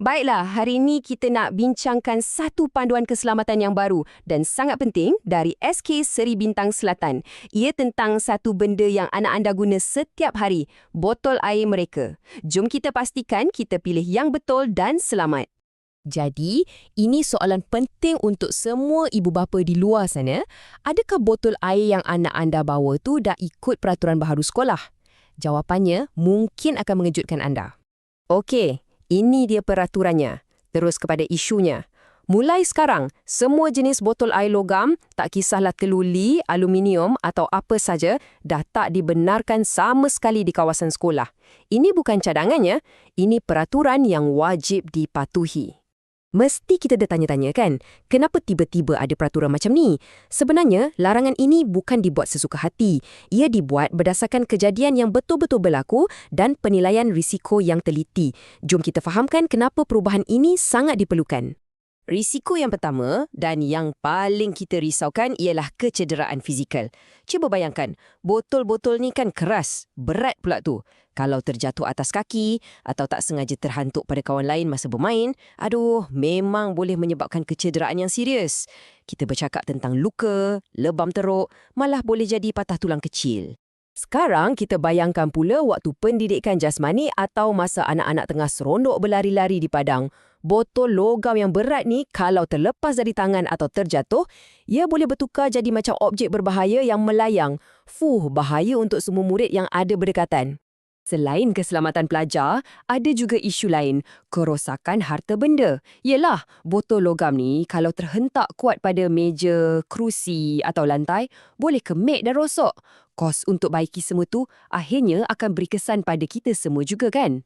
Baiklah, hari ini kita nak bincangkan satu panduan keselamatan yang baru dan sangat penting dari SK Seri Bintang Selatan. Ia tentang satu benda yang anak anda guna setiap hari, botol air mereka. Jom kita pastikan kita pilih yang betul dan selamat. Jadi, ini soalan penting untuk semua ibu bapa di luar sana. Adakah botol air yang anak anda bawa tu dah ikut peraturan baharu sekolah? Jawapannya mungkin akan mengejutkan anda. Okey, ini dia peraturannya. Terus kepada isunya. Mulai sekarang, semua jenis botol air logam, tak kisahlah teluli, aluminium atau apa saja, dah tak dibenarkan sama sekali di kawasan sekolah. Ini bukan cadangannya, ini peraturan yang wajib dipatuhi. Mesti kita dah tanya-tanya kan, kenapa tiba-tiba ada peraturan macam ni? Sebenarnya, larangan ini bukan dibuat sesuka hati. Ia dibuat berdasarkan kejadian yang betul-betul berlaku dan penilaian risiko yang teliti. Jom kita fahamkan kenapa perubahan ini sangat diperlukan. Risiko yang pertama dan yang paling kita risaukan ialah kecederaan fizikal. Cuba bayangkan, botol-botol ni kan keras, berat pula tu. Kalau terjatuh atas kaki atau tak sengaja terhantuk pada kawan lain masa bermain, memang boleh menyebabkan kecederaan yang serius. Kita bercakap tentang luka, lebam teruk, malah boleh jadi patah tulang kecil. Sekarang kita bayangkan pula waktu pendidikan jasmani atau masa anak-anak tengah seronok berlari-lari di padang. Botol logam yang berat ni kalau terlepas dari tangan atau terjatuh, ia boleh bertukar jadi macam objek berbahaya yang melayang. Bahaya untuk semua murid yang ada berdekatan. Selain keselamatan pelajar, ada juga isu lain, kerosakan harta benda. Yelah, botol logam ni kalau terhentak kuat pada meja, kerusi atau lantai, boleh kemik dan rosok. Kos untuk baiki semua tu akhirnya akan beri kesan pada kita semua juga kan?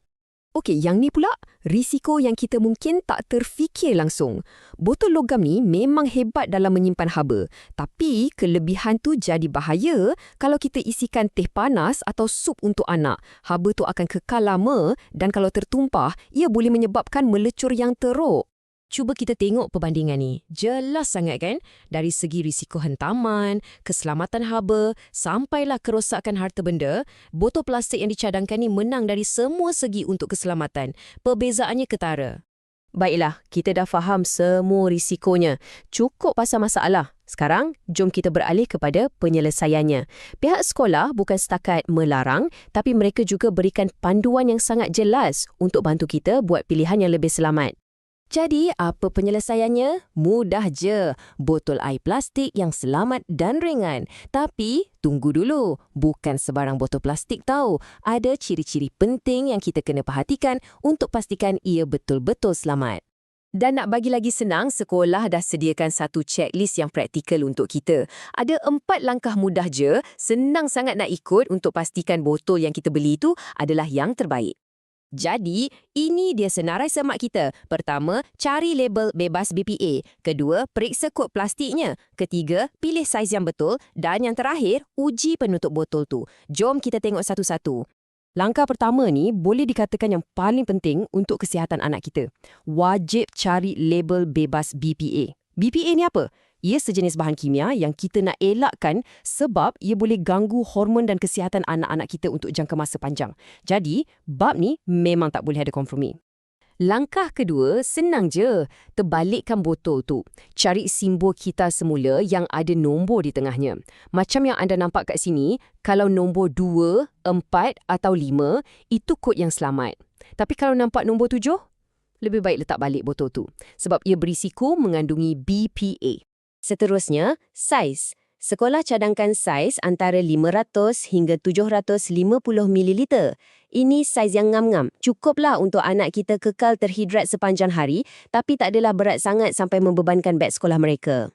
Okey, yang ni pula, risiko yang kita mungkin tak terfikir langsung. Botol logam ni memang hebat dalam menyimpan haba. Tapi kelebihan tu jadi bahaya kalau kita isikan teh panas atau sup untuk anak. Haba tu akan kekal lama dan kalau tertumpah, ia boleh menyebabkan melecur yang teruk. Cuba kita tengok perbandingan ni. Jelas sangat kan? Dari segi risiko hentaman, keselamatan haba, sampailah kerosakan harta benda, botol plastik yang dicadangkan ni menang dari semua segi untuk keselamatan. Perbezaannya ketara. Baiklah, kita dah faham semua risikonya. Cukup pasal masalah. Sekarang, jom kita beralih kepada penyelesaiannya. Pihak sekolah bukan setakat melarang, tapi mereka juga berikan panduan yang sangat jelas untuk bantu kita buat pilihan yang lebih selamat. Jadi, apa penyelesaiannya? Mudah je. Botol air plastik yang selamat dan ringan. Tapi, tunggu dulu. Bukan sebarang botol plastik tau. Ada ciri-ciri penting yang kita kena perhatikan untuk pastikan ia betul-betul selamat. Dan nak bagi lagi senang, sekolah dah sediakan satu checklist yang praktikal untuk kita. Ada 4 langkah mudah je, senang sangat nak ikut untuk pastikan botol yang kita beli itu adalah yang terbaik. Jadi, ini dia senarai semak kita. Pertama, cari label bebas BPA. Kedua, periksa kod plastiknya. Ketiga, pilih saiz yang betul. Dan yang terakhir, uji penutup botol tu. Jom kita tengok satu-satu. Langkah pertama ni boleh dikatakan yang paling penting untuk kesihatan anak kita. Wajib cari label bebas BPA. BPA ni apa? Ia sejenis bahan kimia yang kita nak elakkan sebab ia boleh ganggu hormon dan kesihatan anak-anak kita untuk jangka masa panjang. Jadi, bab ni memang tak boleh ada kompromi. Langkah kedua, senang je. Terbalikkan botol tu. Cari simbol kita semula yang ada nombor di tengahnya. Macam yang anda nampak kat sini, kalau nombor 2, 4 atau 5, itu kod yang selamat. Tapi kalau nampak nombor 7, lebih baik letak balik botol tu. Sebab ia berisiko mengandungi BPA. Seterusnya, saiz. Sekolah cadangkan saiz antara 500 hingga 750 ml. Ini saiz yang ngam-ngam. Cukuplah untuk anak kita kekal terhidrat sepanjang hari, tapi tak adalah berat sangat sampai membebankan beg sekolah mereka.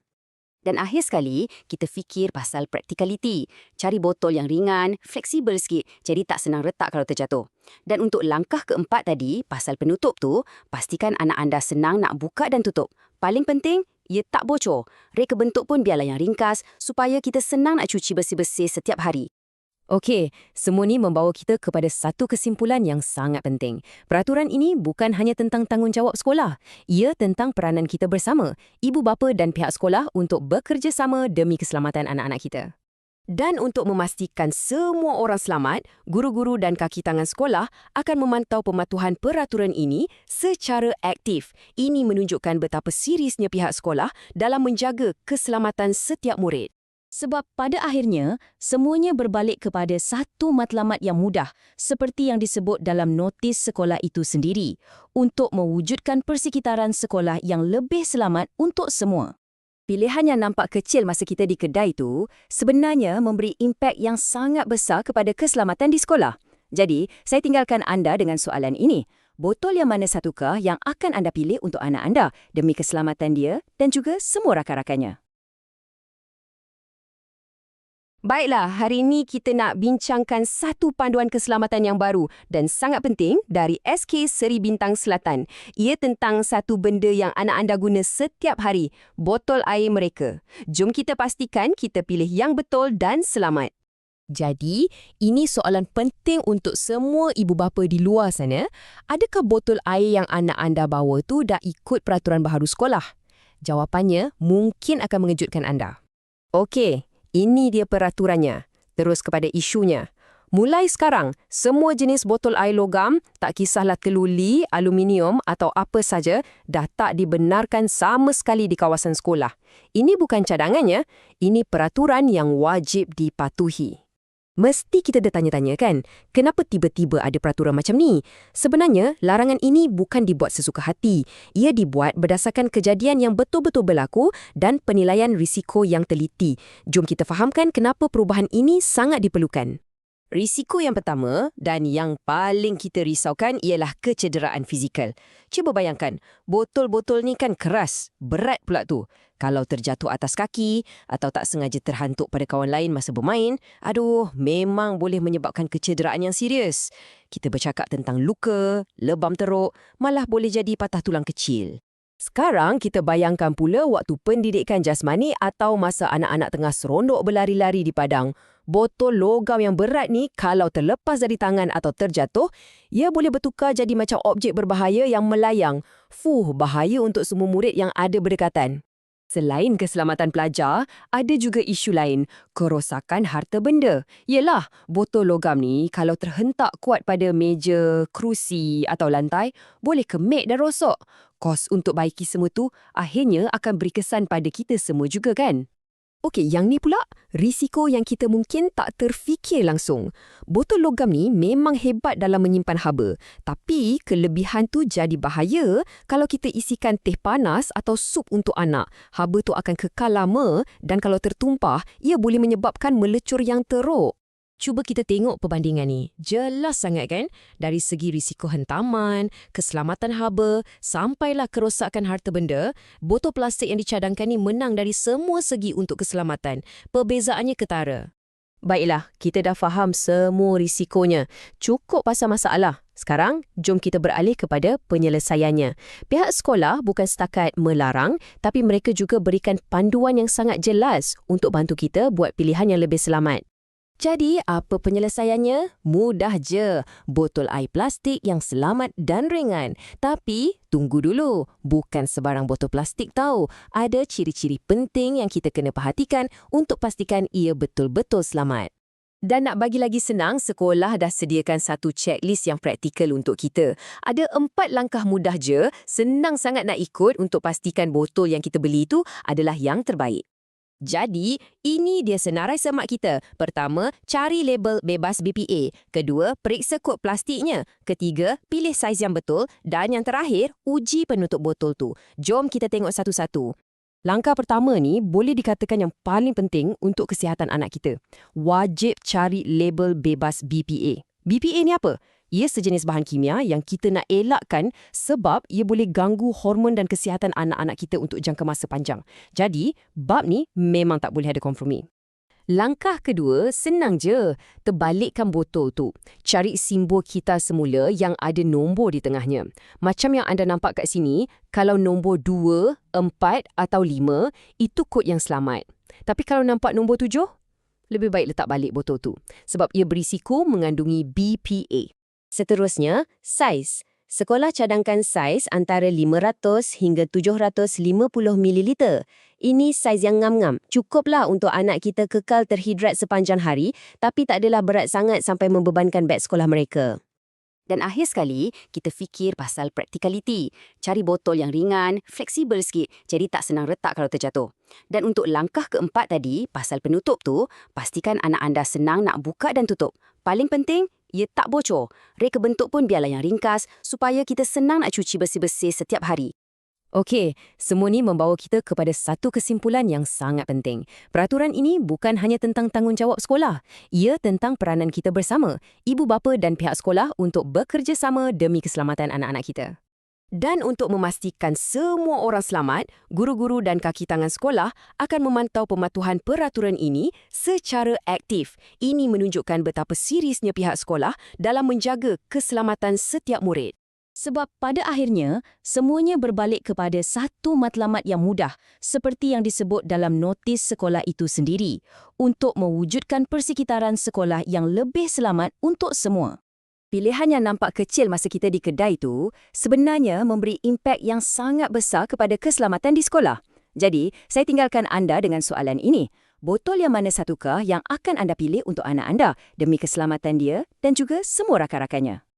Dan akhir sekali, kita fikir pasal praktikaliti. Cari botol yang ringan, fleksibel sikit, jadi tak senang retak kalau terjatuh. Dan untuk langkah keempat tadi, pasal penutup tu, pastikan anak anda senang nak buka dan tutup. Paling penting, ia tak bocor. Reka bentuk pun biarlah yang ringkas, supaya kita senang nak cuci bersih-bersih setiap hari. Okey, semua ni membawa kita kepada satu kesimpulan yang sangat penting. Peraturan ini bukan hanya tentang tanggungjawab sekolah. Ia tentang peranan kita bersama, ibu bapa dan pihak sekolah untuk bekerjasama demi keselamatan anak-anak kita. Dan untuk memastikan semua orang selamat, guru-guru dan kaki tangan sekolah akan memantau pematuhan peraturan ini secara aktif. Ini menunjukkan betapa seriusnya pihak sekolah dalam menjaga keselamatan setiap murid. Sebab pada akhirnya, semuanya berbalik kepada satu matlamat yang mudah seperti yang disebut dalam notis sekolah itu sendiri untuk mewujudkan persekitaran sekolah yang lebih selamat untuk semua. Pilihan yang nampak kecil masa kita di kedai tu sebenarnya memberi impak yang sangat besar kepada keselamatan di sekolah. Jadi, saya tinggalkan anda dengan soalan ini. Botol yang mana satukah yang akan anda pilih untuk anak anda demi keselamatan dia dan juga semua rakan-rakannya? Baiklah, hari ini kita nak bincangkan satu panduan keselamatan yang baru dan sangat penting dari SK Seri Bintang Selatan. Ia tentang satu benda yang anak anda guna setiap hari, botol air mereka. Jom kita pastikan kita pilih yang betul dan selamat. Jadi, ini soalan penting untuk semua ibu bapa di luar sana. Adakah botol air yang anak anda bawa tu dah ikut peraturan baharu sekolah? Jawapannya mungkin akan mengejutkan anda. Okey. Ini dia peraturannya. Terus kepada isunya. Mulai sekarang, semua jenis botol air logam, tak kisahlah teluli, aluminium atau apa saja, dah tak dibenarkan sama sekali di kawasan sekolah. Ini bukan cadangannya, ini peraturan yang wajib dipatuhi. Mesti kita dah tanya-tanya kan, kenapa tiba-tiba ada peraturan macam ni? Sebenarnya, larangan ini bukan dibuat sesuka hati. Ia dibuat berdasarkan kejadian yang betul-betul berlaku dan penilaian risiko yang teliti. Jom kita fahamkan kenapa perubahan ini sangat diperlukan. Risiko yang pertama dan yang paling kita risaukan ialah kecederaan fizikal. Cuba bayangkan, botol-botol ni kan keras, berat pula tu. Kalau terjatuh atas kaki atau tak sengaja terhantuk pada kawan lain masa bermain, memang boleh menyebabkan kecederaan yang serius. Kita bercakap tentang luka, lebam teruk, malah boleh jadi patah tulang kecil. Sekarang kita bayangkan pula waktu pendidikan jasmani atau masa anak-anak tengah seronok berlari-lari di padang. Botol logam yang berat ni kalau terlepas dari tangan atau terjatuh, ia boleh bertukar jadi macam objek berbahaya yang melayang. Bahaya untuk semua murid yang ada berdekatan. Selain keselamatan pelajar, ada juga isu lain, kerosakan harta benda. Yelah, botol logam ni kalau terhentak kuat pada meja, kerusi atau lantai, boleh kemik dan rosok. Kos untuk baiki semua tu akhirnya akan beri kesan pada kita semua juga kan? Okey, yang ni pula risiko yang kita mungkin tak terfikir langsung. Botol logam ni memang hebat dalam menyimpan haba, tapi kelebihan tu jadi bahaya kalau kita isikan teh panas atau sup untuk anak. Haba tu akan kekal lama dan kalau tertumpah, ia boleh menyebabkan melecur yang teruk. Cuba kita tengok perbandingan ni. Jelas sangat kan? Dari segi risiko hentaman, keselamatan haba, sampailah kerosakan harta benda, botol plastik yang dicadangkan ni menang dari semua segi untuk keselamatan. Perbezaannya ketara. Baiklah, kita dah faham semua risikonya. Cukup pasal masalah. Sekarang, jom kita beralih kepada penyelesaiannya. Pihak sekolah bukan setakat melarang, tapi mereka juga berikan panduan yang sangat jelas untuk bantu kita buat pilihan yang lebih selamat. Jadi, apa penyelesaiannya? Mudah je. Botol air plastik yang selamat dan ringan. Tapi, tunggu dulu. Bukan sebarang botol plastik tahu. Ada ciri-ciri penting yang kita kena perhatikan untuk pastikan ia betul-betul selamat. Dan nak bagi lagi senang, sekolah dah sediakan satu checklist yang praktikal untuk kita. Ada 4 langkah mudah je, senang sangat nak ikut untuk pastikan botol yang kita beli itu adalah yang terbaik. Jadi, ini dia senarai semak kita. Pertama, cari label bebas BPA. Kedua, periksa kod plastiknya. Ketiga, pilih saiz yang betul. Dan yang terakhir, uji penutup botol tu. Jom kita tengok satu-satu. Langkah pertama ni boleh dikatakan yang paling penting untuk kesihatan anak kita. Wajib cari label bebas BPA. BPA ni apa? Ia sejenis bahan kimia yang kita nak elakkan sebab ia boleh ganggu hormon dan kesihatan anak-anak kita untuk jangka masa panjang. Jadi, bab ni memang tak boleh ada kompromi. Langkah kedua, senang je. Terbalikkan botol tu. Cari simbol kita semula yang ada nombor di tengahnya. Macam yang anda nampak kat sini, kalau nombor 2, 4 atau 5, itu kod yang selamat. Tapi kalau nampak nombor 7, lebih baik letak balik botol tu. Sebab ia berisiko mengandungi BPA. Seterusnya, saiz. Sekolah cadangkan saiz antara 500 hingga 750 ml. Ini saiz yang ngam-ngam. Cukuplah untuk anak kita kekal terhidrat sepanjang hari, tapi tak adalah berat sangat sampai membebankan beg sekolah mereka. Dan akhir sekali, kita fikir pasal practicality. Cari botol yang ringan, fleksibel sikit, jadi tak senang retak kalau terjatuh. Dan untuk langkah keempat tadi, pasal penutup tu, pastikan anak anda senang nak buka dan tutup. Paling penting, ia tak bocor. Reka bentuk pun biarlah yang ringkas, supaya kita senang nak cuci bersih-bersih setiap hari. Okey, semua ni membawa kita kepada satu kesimpulan yang sangat penting. Peraturan ini bukan hanya tentang tanggungjawab sekolah. Ia tentang peranan kita bersama, ibu bapa dan pihak sekolah untuk bekerjasama demi keselamatan anak-anak kita. Dan untuk memastikan semua orang selamat, guru-guru dan kaki tangan sekolah akan memantau pematuhan peraturan ini secara aktif. Ini menunjukkan betapa seriusnya pihak sekolah dalam menjaga keselamatan setiap murid. Sebab pada akhirnya, semuanya berbalik kepada satu matlamat yang mudah seperti yang disebut dalam notis sekolah itu sendiri untuk mewujudkan persekitaran sekolah yang lebih selamat untuk semua. Pilihan yang nampak kecil masa kita di kedai tu sebenarnya memberi impak yang sangat besar kepada keselamatan di sekolah. Jadi, saya tinggalkan anda dengan soalan ini. Botol yang mana satukah yang akan anda pilih untuk anak anda demi keselamatan dia dan juga semua rakan-rakannya?